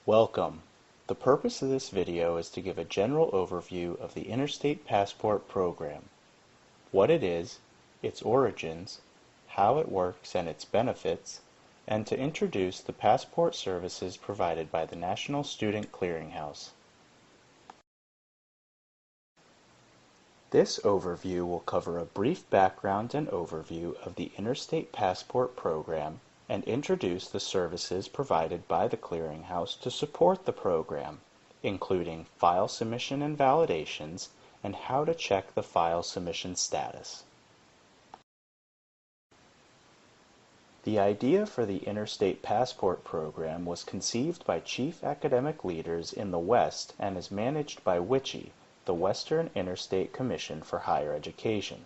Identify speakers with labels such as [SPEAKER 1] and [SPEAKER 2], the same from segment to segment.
[SPEAKER 1] Welcome. The purpose of this video is to give a general overview of the Interstate Passport program, what it is, its origins, how it works and its benefits, and to introduce the passport services provided by the National Student Clearinghouse. This overview will cover a brief background and overview of the Interstate Passport program and introduce the services provided by the Clearinghouse to support the program, including file submission and validations, and how to check the file submission status. The idea for the Interstate Passport program was conceived by chief academic leaders in the West and is managed by WICHE, the Western Interstate Commission for Higher Education.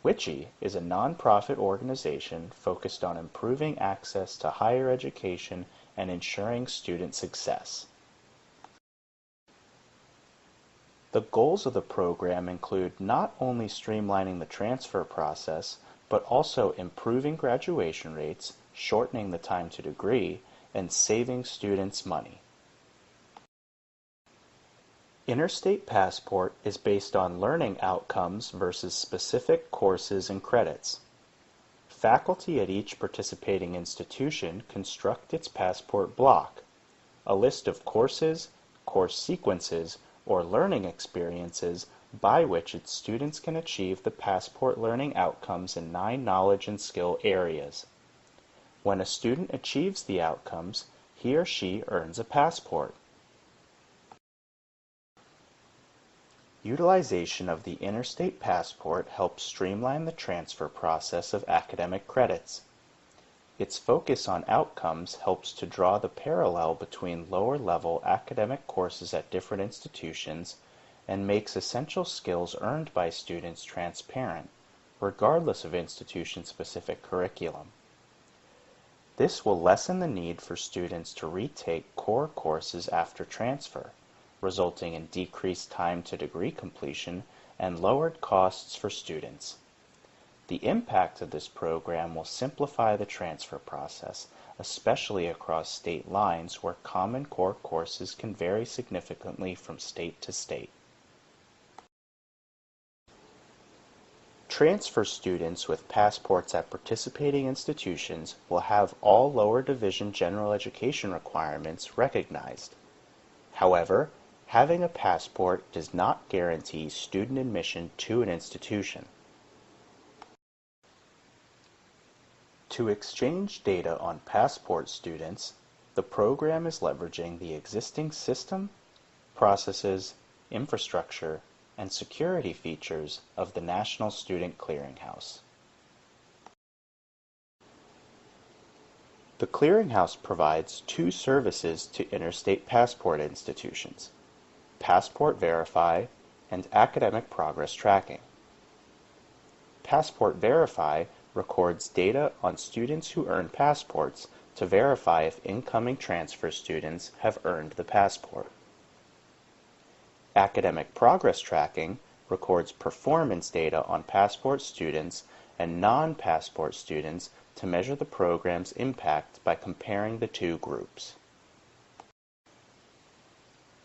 [SPEAKER 1] WICHE is a nonprofit organization focused on improving access to higher education and ensuring student success. The goals of the program include not only streamlining the transfer process, but also improving graduation rates, shortening the time to degree, and saving students money. Interstate Passport is based on learning outcomes versus specific courses and credits. Faculty at each participating institution construct its passport block, a list of courses, course sequences, or learning experiences by which its students can achieve the passport learning outcomes in 9 knowledge and skill areas. When a student achieves the outcomes, he or she earns a passport. Utilization of the Interstate Passport helps streamline the transfer process of academic credits. Its focus on outcomes helps to draw the parallel between lower-level academic courses at different institutions and makes essential skills earned by students transparent, regardless of institution-specific curriculum. This will lessen the need for students to retake core courses after transfer, resulting in decreased time to degree completion and lowered costs for students. The impact of this program will simplify the transfer process, especially across state lines where common core courses can vary significantly from state to state. Transfer students with passports at participating institutions will have all lower division general education requirements recognized. However, having a passport does not guarantee student admission to an institution. To exchange data on passport students, the program is leveraging the existing system, processes, infrastructure, and security features of the National Student Clearinghouse. The Clearinghouse provides 2 services to Interstate Passport institutions: PassportVerify and Academic Progress Tracking. PassportVerify records data on students who earn passports to verify if incoming transfer students have earned the passport. Academic Progress Tracking records performance data on passport students and non-passport students to measure the program's impact by comparing the 2 groups.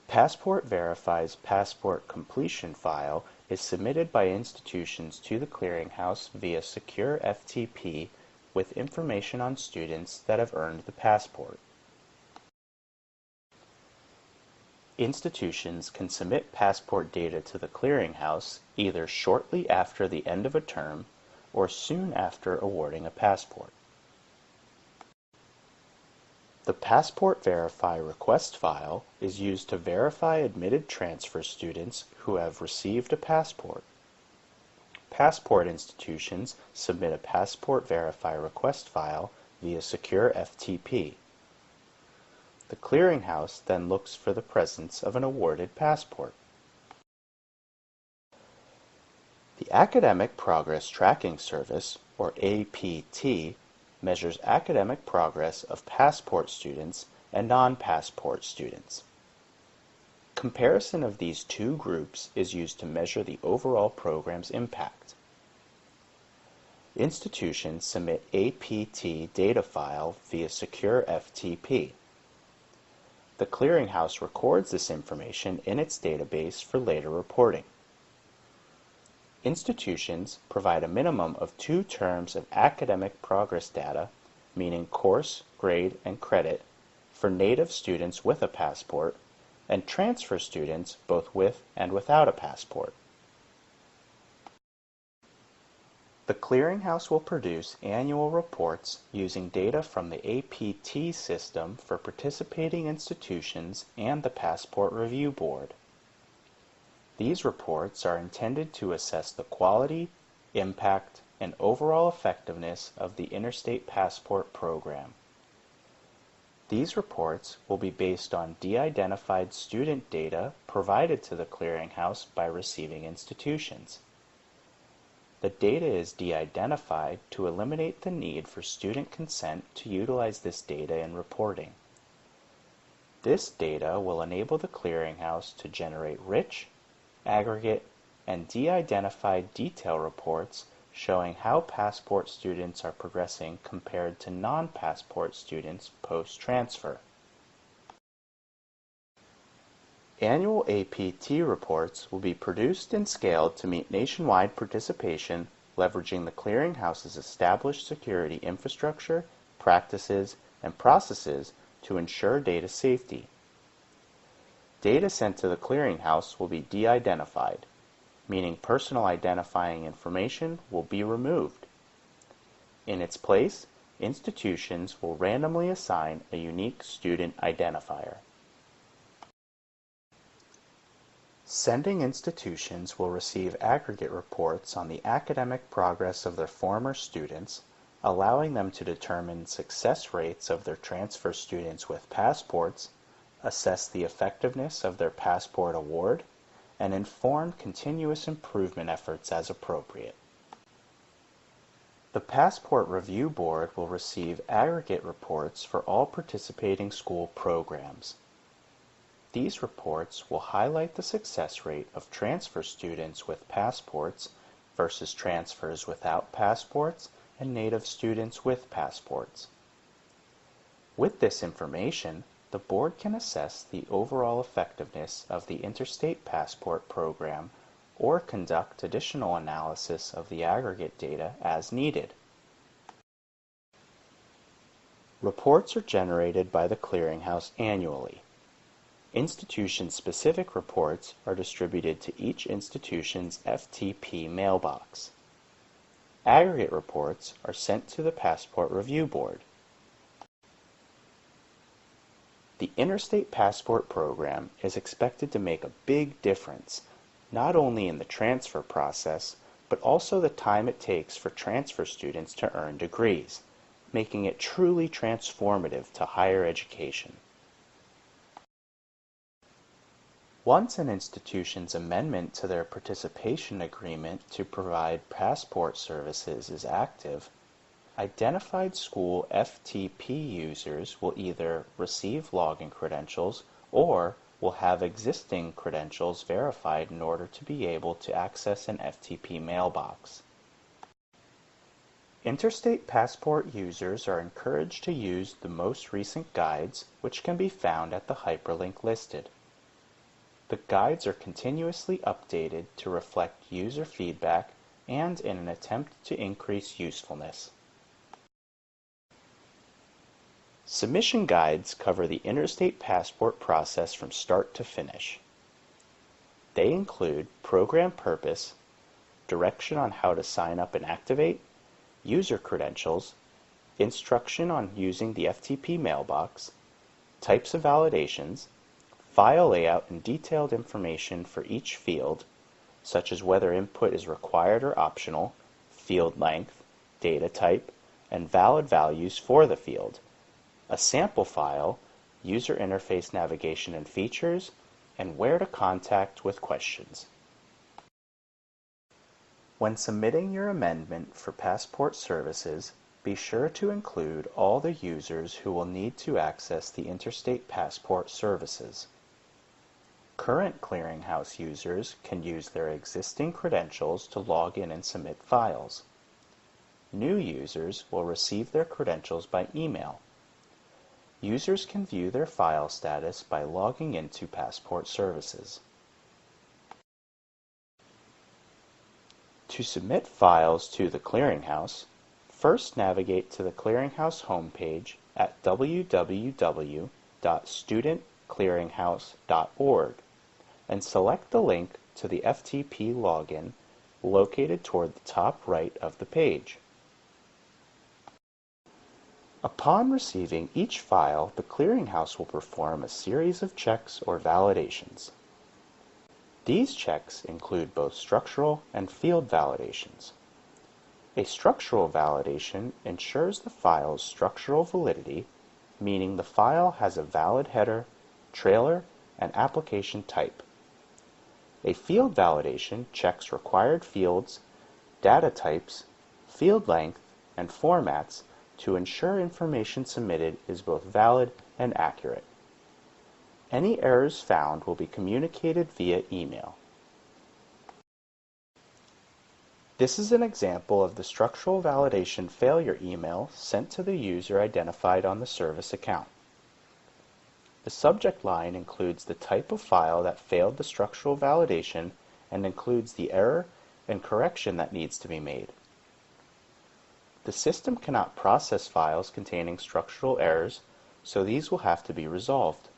[SPEAKER 1] PassportVerify's passport completion file is submitted by institutions to the Clearinghouse via secure FTP with information on students that have earned the passport. Institutions can submit passport data to the Clearinghouse either shortly after the end of a term or soon after awarding a passport. The PassportVerify request file is used to verify admitted transfer students who have received a passport. Passport institutions submit a PassportVerify request file via secure FTP. The Clearinghouse then looks for the presence of an awarded passport. The Academic Progress Tracking Service, or APT, measures academic progress of passport students and non-passport students. Comparison of these 2 groups is used to measure the overall program's impact. Institutions submit APT data file via secure FTP. The clearinghouse records this information in its database for later reporting. Institutions provide a minimum of 2 terms of academic progress data, meaning course, grade, and credit, for native students with a passport, and transfer students both with and without a passport. The clearinghouse will produce annual reports using data from the APT system for participating institutions and the Passport Review Board. These reports are intended to assess the quality, impact, and overall effectiveness of the Interstate Passport program. These reports will be based on de-identified student data provided to the clearinghouse by receiving institutions. The data is de-identified to eliminate the need for student consent to utilize this data in reporting. This data will enable the clearinghouse to generate rich, aggregate, and de-identified detail reports showing how passport students are progressing compared to non-passport students post-transfer. Annual APT reports will be produced and scaled to meet nationwide participation, leveraging the clearinghouse's established security infrastructure, practices, and processes to ensure data safety. Data sent to the clearinghouse will be de-identified, meaning personal identifying information will be removed. In its place, institutions will randomly assign a unique student identifier. Sending institutions will receive aggregate reports on the academic progress of their former students, allowing them to determine success rates of their transfer students with passports, assess the effectiveness of their passport award, and inform continuous improvement efforts as appropriate. The Passport Review Board will receive aggregate reports for all participating school programs. These reports will highlight the success rate of transfer students with passports versus transfers without passports and native students with passports. With this information, the board can assess the overall effectiveness of the Interstate Passport program or conduct additional analysis of the aggregate data as needed. Reports are generated by the clearinghouse annually. Institution-specific reports are distributed to each institution's FTP mailbox. Aggregate reports are sent to the Passport Review Board. The Interstate Passport program is expected to make a big difference, not only in the transfer process, but also the time it takes for transfer students to earn degrees, making it truly transformative to higher education. Once an institution's amendment to their participation agreement to provide passport services is active, identified school FTP users will either receive login credentials or will have existing credentials verified in order to be able to access an FTP mailbox. Interstate Passport users are encouraged to use the most recent guides, which can be found at the hyperlink listed. The guides are continuously updated to reflect user feedback and in an attempt to increase usefulness. Submission guides cover the Interstate Passport process from start to finish. They include program purpose, direction on how to sign up and activate, user credentials, instruction on using the FTP mailbox, types of validations, file layout and detailed information for each field, such as whether input is required or optional, field length, data type, and valid values for the field, a sample file, user interface navigation and features, and where to contact with questions. When submitting your amendment for passport services, be sure to include all the users who will need to access the Interstate Passport services. Current clearinghouse users can use their existing credentials to log in and submit files. New users will receive their credentials by email. Users can view their file status by logging into Passport Services. To submit files to the Clearinghouse, first navigate to the Clearinghouse homepage at www.studentclearinghouse.org and select the link to the FTP login located toward the top right of the page. Upon receiving each file, the Clearinghouse will perform a series of checks or validations. These checks include both structural and field validations. A structural validation ensures the file's structural validity, meaning the file has a valid header, trailer, and application type. A field validation checks required fields, data types, field length, and formats to ensure information submitted is both valid and accurate. Any errors found will be communicated via email. This is an example of the structural validation failure email sent to the user identified on the service account. The subject line includes the type of file that failed the structural validation and includes the error and correction that needs to be made. The system cannot process files containing structural errors, so these will have to be resolved.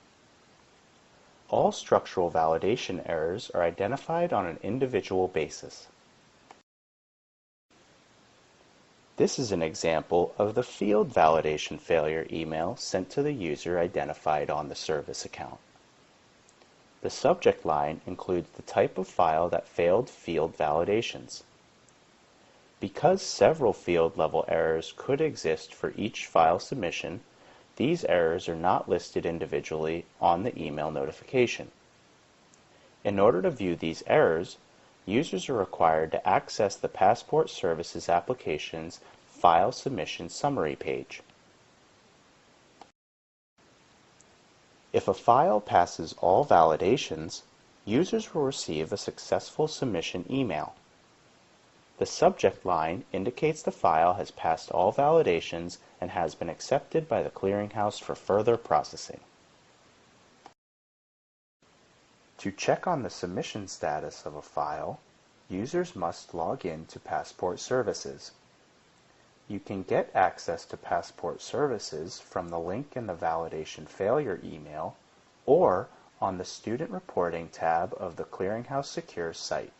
[SPEAKER 1] All structural validation errors are identified on an individual basis. This is an example of the field validation failure email sent to the user identified on the service account. The subject line includes the type of file that failed field validations. Because several field-level errors could exist for each file submission, these errors are not listed individually on the email notification. In order to view these errors, users are required to access the Passport Services application's File Submission Summary page. If a file passes all validations, users will receive a successful submission email. The subject line indicates the file has passed all validations and has been accepted by the Clearinghouse for further processing. To check on the submission status of a file, users must log in to Passport Services. You can get access to Passport Services from the link in the Validation Failure email or on the Student Reporting tab of the Clearinghouse Secure site.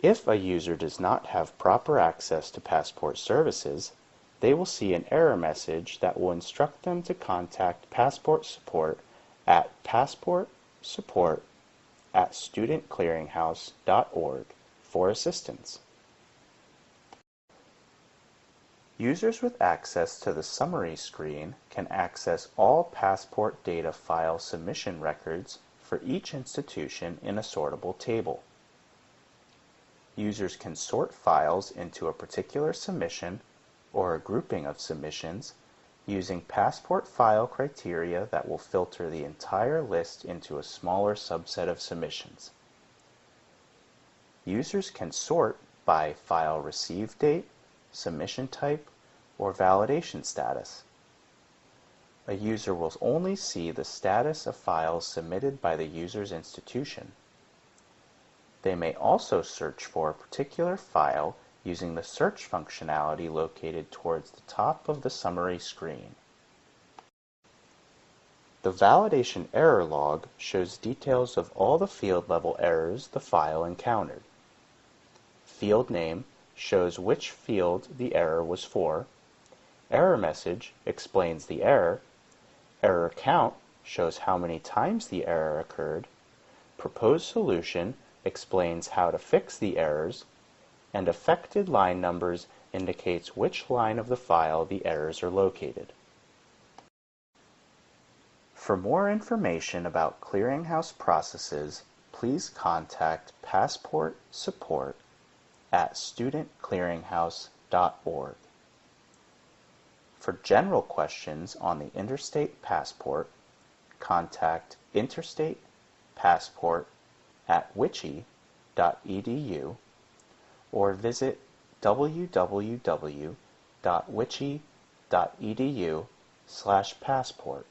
[SPEAKER 1] If a user does not have proper access to Passport Services, they will see an error message that will instruct them to contact Passport Support at passportsupport@studentclearinghouse.org for assistance. Users with access to the summary screen can access all Passport data file submission records for each institution in a sortable table. Users can sort files into a particular submission or a grouping of submissions using Passport file criteria that will filter the entire list into a smaller subset of submissions. Users can sort by file receive date, submission type, or validation status. A user will only see the status of files submitted by the user's institution. They may also search for a particular file using the search functionality located towards the top of the summary screen. The validation error log shows details of all the field-level errors the file encountered. Field name shows which field the error was for. Error message explains the error. Error count shows how many times the error occurred. Proposed solution explains how to fix the errors, and affected line numbers indicates which line of the file the errors are located. For more information about Clearinghouse processes, please contact Passport Support at studentclearinghouse.org. For general questions on the Interstate Passport, contact Interstate Passport at WICHE.edu or visit www.wiche.edu. wich.edu/passport.